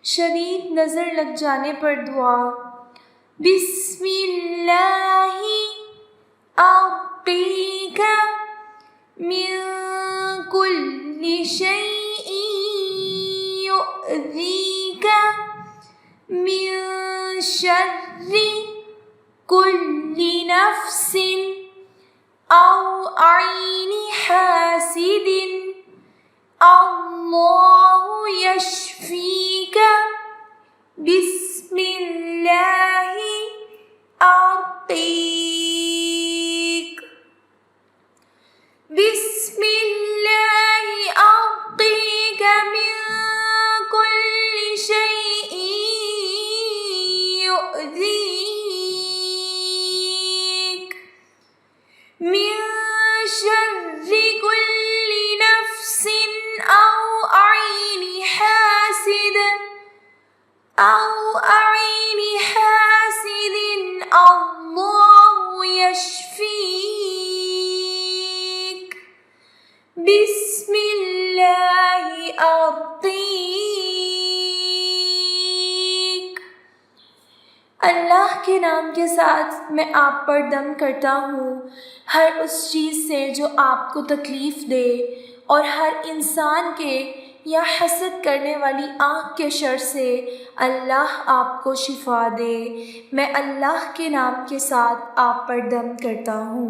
शदीद नज़र लग जाने पर दुआ। बिस्मिल्लाहि अक़ीका मिन कुल्लि शैइन युअज़ीका मिन शर्रि कुल्लि नफ्सिन औ ऐनि हासिदिन अल्लाहु यशफीका बिस्मिल्लाहि अक़ीक। बिस्मिल्लाहि अक़ीका मिन कुल्लि शैइन युअज़ीक मिन शर्रि कुल्लि नफ्सिन औ ऐनि हासिदिन अल्लाहु यशफीक बिस्मिल्लाहि अक़ीक। अल्लाह के नाम के साथ मैं आप पर दम करता हूँ हर उस चीज़ से जो आपको तकलीफ़ दे और हर इंसान के या हसद करने वाली आँख के शर से अल्लाह आपको शिफा दे। मैं अल्लाह के नाम के साथ आप पर दम करता हूँ।